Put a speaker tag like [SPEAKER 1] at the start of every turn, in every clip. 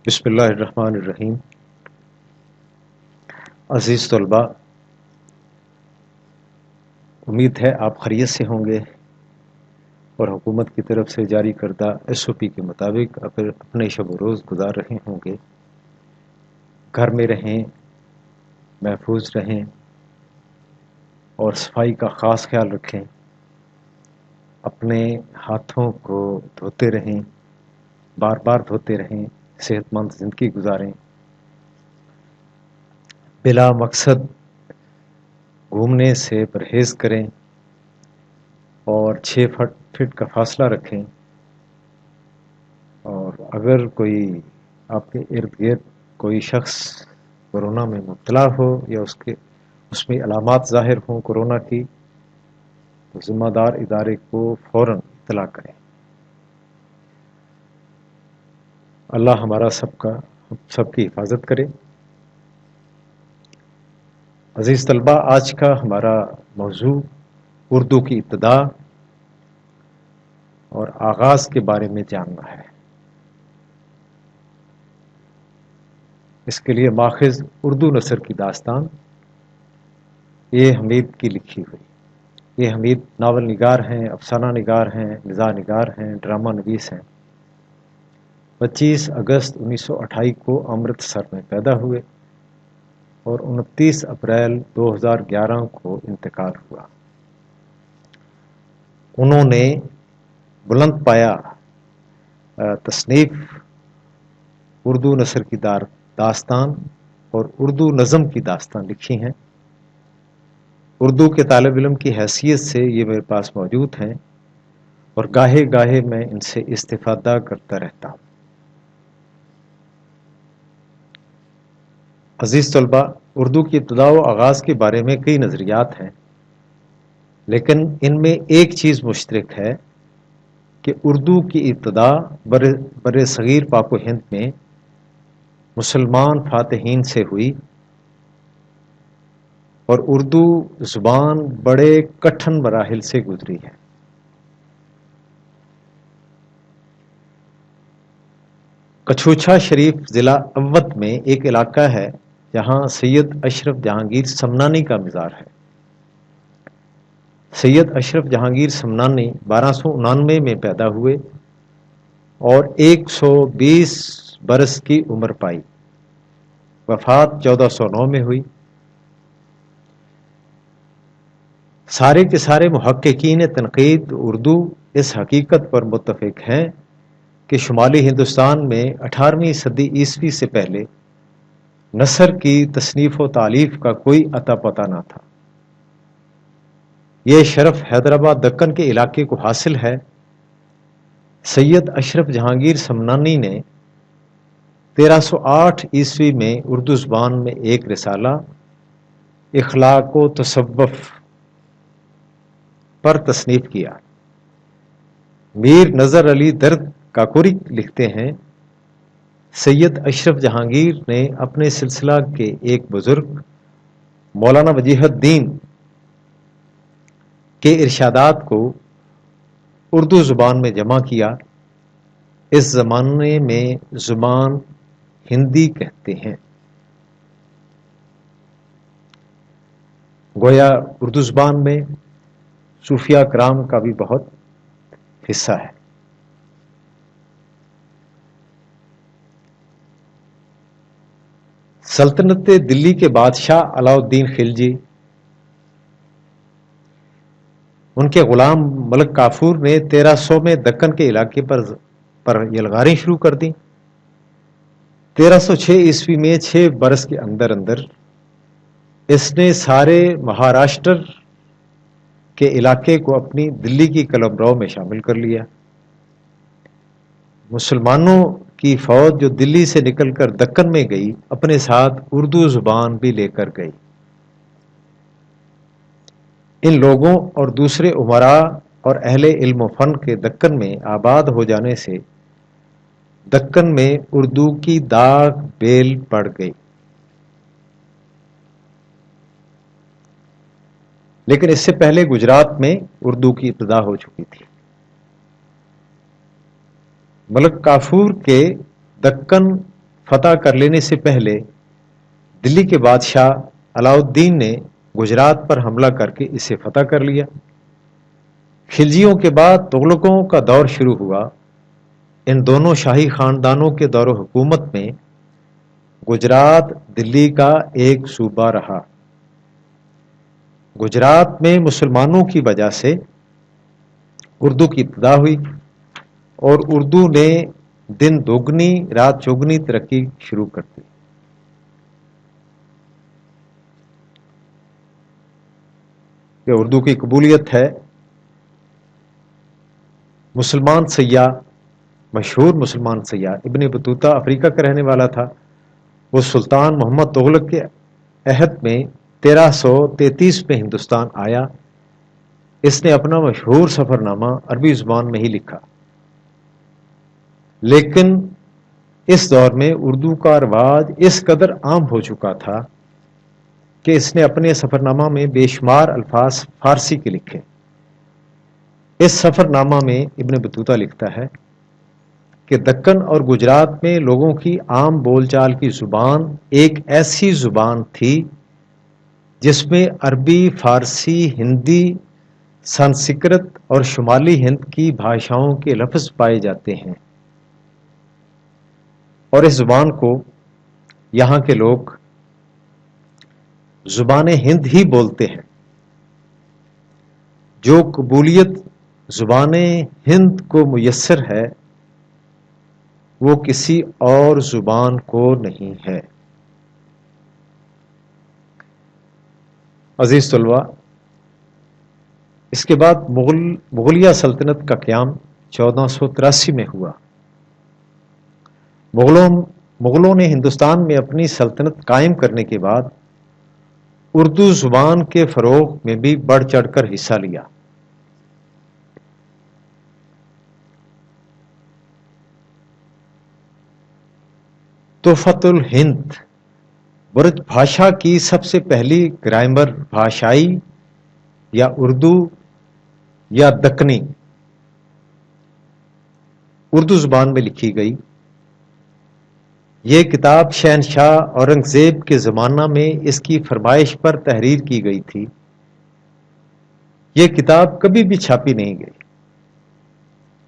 [SPEAKER 1] بسم اللہ الرحمن الرحیم۔ عزیز طلباء، امید ہے آپ خیریت سے ہوں گے اور حکومت کی طرف سے جاری کردہ SOP کے مطابق اپنے شب و روز گزار رہے ہوں گے۔ گھر میں رہیں، محفوظ رہیں اور صفائی کا خاص خیال رکھیں۔ اپنے ہاتھوں کو دھوتے رہیں، بار بار دھوتے رہیں، صحت مند زندگی گزاریں۔ بلا مقصد گھومنے سے پرہیز کریں اور 6 فٹ کا فاصلہ رکھیں۔ اور اگر کوئی آپ کے ارد گرد کوئی شخص کورونا میں مبتلا ہو یا اس میں علامات ظاہر ہوں کورونا کی، تو ذمہ دار ادارے کو فوراً اطلاع کریں۔ اللہ ہمارا سب کی حفاظت کرے۔ عزیز طلباء، آج کا ہمارا موضوع اردو کی ابتدا اور آغاز کے بارے میں جاننا ہے۔ اس کے لیے ماخذ اردو نثر کی داستان حمید کی لکھی ہوئی۔ حمید ناول نگار ہیں، افسانہ نگار ہیں، مزاح نگار ہیں، ڈرامہ نویس ہیں۔ 25 اگست 1928 کو امرتسر میں پیدا ہوئے اور 29 اپریل 2011 کو انتقال ہوا۔ انہوں نے بلند پایا تصنیف اردو نثر کی داستان اور اردو نظم کی داستان لکھی ہیں۔ اردو کے طالب علم کی حیثیت سے یہ میرے پاس موجود ہیں اور گاہے گاہے میں ان سے استفادہ کرتا رہتا ہوں۔ عزیز طلباء، اردو کی ابتدا و آغاز کے بارے میں کئی نظریات ہیں، لیکن ان میں ایک چیز مشترک ہے کہ اردو کی ابتدا بر صغیر پاک و ہند میں مسلمان فاتحین سے ہوئی اور اردو زبان بڑے کٹھن مراحل سے گزری ہے۔ کچھوچھا شریف ضلع اودھ میں ایک علاقہ ہے جہاں سید اشرف جہانگیر سمنانی کا مزار ہے۔ سید اشرف جہانگیر سمنانی 1299 میں پیدا ہوئے اور 120 برس کی عمر پائی۔ وفات 1409 میں ہوئی۔ سارے کے سارے محققین تنقید اردو اس حقیقت پر متفق ہیں کہ شمالی ہندوستان میں 18ویں صدی عیسوی سے پہلے نثر کی تصنیف و تالیف کا کوئی اتا پتہ نہ تھا۔ یہ شرف حیدرآباد دکن کے علاقے کو حاصل ہے۔ سید اشرف جہانگیر سمنانی نے 1308 عیسوی میں اردو زبان میں ایک رسالہ اخلاق و تصوف پر تصنیف کیا۔ میر نظر علی درد کاکوری لکھتے ہیں، سید اشرف جہانگیر نے اپنے سلسلہ کے ایک بزرگ مولانا وجیہ الدین کے ارشادات کو اردو زبان میں جمع کیا۔ اس زمانے میں زبان ہندی کہتے ہیں۔ گویا اردو زبان میں صوفیہ کرام کا بھی بہت حصہ ہے۔ سلطنت دلی کے بادشاہ علاء الدین خلجی، ان کے غلام ملک کافور نے 1300 میں دکن کے علاقے پر یلغاریں شروع کر دیں۔ 1306 عیسوی میں 6 برس کے اندر اس نے سارے مہاراشٹر کے علاقے کو اپنی دلی کی قلمرو میں شامل کر لیا۔ مسلمانوں کی فوج جو دلی سے نکل کر دکن میں گئی، اپنے ساتھ اردو زبان بھی لے کر گئی۔ ان لوگوں اور دوسرے امراء اور اہل علم و فن کے دکن میں آباد ہو جانے سے دکن میں اردو کی داغ بیل پڑ گئی۔ لیکن اس سے پہلے گجرات میں اردو کی ابتدا ہو چکی تھی۔ ملک کافور کے دکن فتح کر لینے سے پہلے دلی کے بادشاہ علاؤالدین نے گجرات پر حملہ کر کے اسے فتح کر لیا۔ خلجیوں کے بعد تغلقوں کا دور شروع ہوا۔ ان دونوں شاہی خاندانوں کے دور و حکومت میں گجرات دلی کا ایک صوبہ رہا۔ گجرات میں مسلمانوں کی وجہ سے اردو کی ابتدا ہوئی اور اردو نے دن دوگنی رات چوگنی ترقی شروع کر دی۔ کہ اردو کی قبولیت ہے۔ مسلمان سیاح، مشہور مسلمان سیاح ابن بطوطہ افریقہ کا رہنے والا تھا۔ وہ سلطان محمد تغلق کے عہد میں 1333 میں ہندوستان آیا۔ اس نے اپنا مشہور سفر نامہ عربی زبان میں ہی لکھا، لیکن اس دور میں اردو کا رواج اس قدر عام ہو چکا تھا کہ اس نے اپنے سفر نامہ میں بے شمار الفاظ فارسی کے لکھے۔ اس سفر نامہ میں ابن بطوطہ لکھتا ہے کہ دکن اور گجرات میں لوگوں کی عام بول چال کی زبان ایک ایسی زبان تھی جس میں عربی، فارسی، ہندی، سنسکرت اور شمالی ہند کی بھاشاؤں کے لفظ پائے جاتے ہیں، اور اس زبان کو یہاں کے لوگ زبان ہند ہی بولتے ہیں۔ جو قبولیت زبان ہند کو میسر ہے وہ کسی اور زبان کو نہیں ہے۔ عزیز طلباء، اس کے بعد مغلیہ سلطنت کا قیام 1483 میں ہوا۔ مغلوں نے ہندوستان میں اپنی سلطنت قائم کرنے کے بعد اردو زبان کے فروغ میں بھی بڑھ چڑھ کر حصہ لیا۔ تحفۃ الہند برج بھاشا کی سب سے پہلی گرامر بھاشائی یا اردو یا دکنی اردو زبان میں لکھی گئی۔ یہ کتاب شہنشاہ اورنگزیب کے زمانہ میں اس کی فرمائش پر تحریر کی گئی تھی۔ یہ کتاب کبھی بھی چھاپی نہیں گئی۔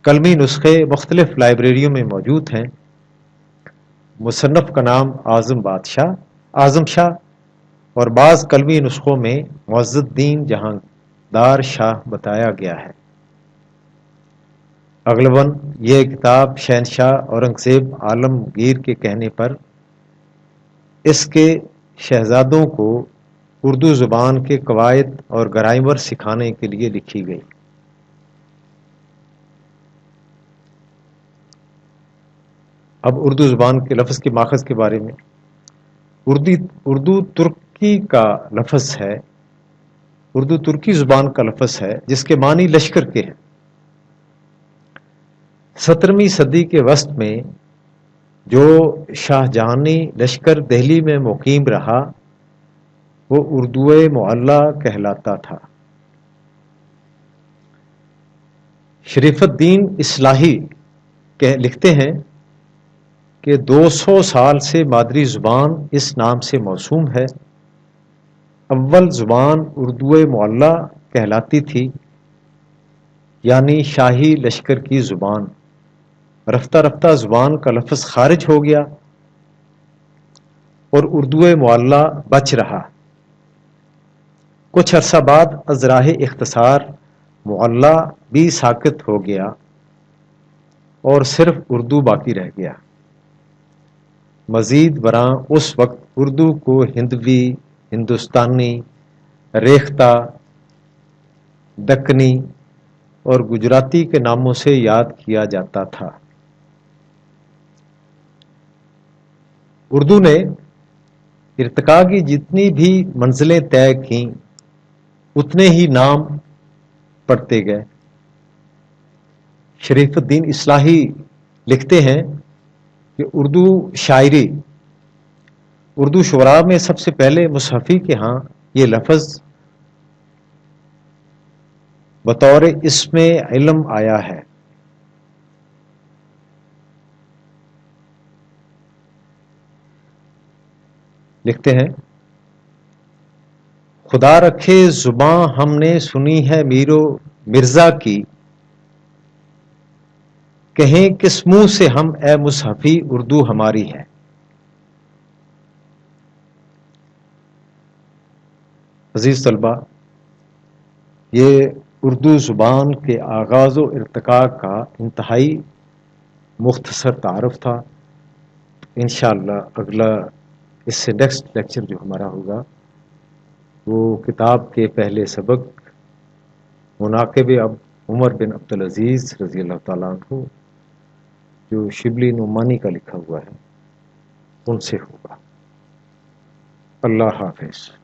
[SPEAKER 1] کلمی نسخے مختلف لائبریریوں میں موجود ہیں۔ مصنف کا نام اعظم شاہ اور بعض کلمی نسخوں میں معز الدین جہاندار شاہ بتایا گیا ہے۔ اغلباً یہ کتاب شہنشاہ اورنگزیب عالمگیر کے کہنے پر اس کے شہزادوں کو اردو زبان کے قواعد اور گرامر سکھانے کے لیے لکھی گئی۔ اب اردو زبان کے لفظ کے ماخذ کے بارے میں، اردو ترکی کا لفظ ہے، اردو ترکی زبان کا لفظ ہے جس کے معنی لشکر کے ہیں۔ 17ویں صدی کے وسط میں جو شاہجہانی لشکر دہلی میں مقیم رہا وہ اردو معلی کہلاتا تھا۔ شریف الدین اصلاحی لکھتے ہیں کہ 200 سال سے مادری زبان اس نام سے موسوم ہے۔ اول زبان اردو معلی کہلاتی تھی، یعنی شاہی لشکر کی زبان۔ رفتہ رفتہ زبان کا لفظ خارج ہو گیا اور اردو معلی بچ رہا۔ کچھ عرصہ بعد از راہ اختصار معلی بھی ساقط ہو گیا اور صرف اردو باقی رہ گیا۔ مزید برآں اس وقت اردو کو ہندوی، ہندوستانی، ریختہ، دکنی اور گجراتی کے ناموں سے یاد کیا جاتا تھا۔ اردو نے ارتقاء کی جتنی بھی منزلیں طے کیں اتنے ہی نام پڑھتے گئے۔ شریف الدین اصلاحی لکھتے ہیں کہ اردو شعراء میں سب سے پہلے مصحفی کے ہاں یہ لفظ بطور اسم علم آیا ہے۔ لکھتے ہیں خدا رکھے زباں ہم نے سنی ہے میرو مرزا کی، کہیں کس منہ سے ہم اے مصحفی اردو ہماری ہے۔ عزیز طلبہ، یہ اردو زبان کے آغاز و ارتقاء کا انتہائی مختصر تعارف تھا۔ انشاءاللہ اگلا اس سے نیکسٹ لیکچر جو ہمارا ہوگا وہ کتاب کے پہلے سبق مناقب اب عمر بن عبدالعزیز رضی اللہ تعالیٰ عنہ جو شبلی نعمانی کا لکھا ہوا ہے ان سے ہوگا۔ اللہ حافظ۔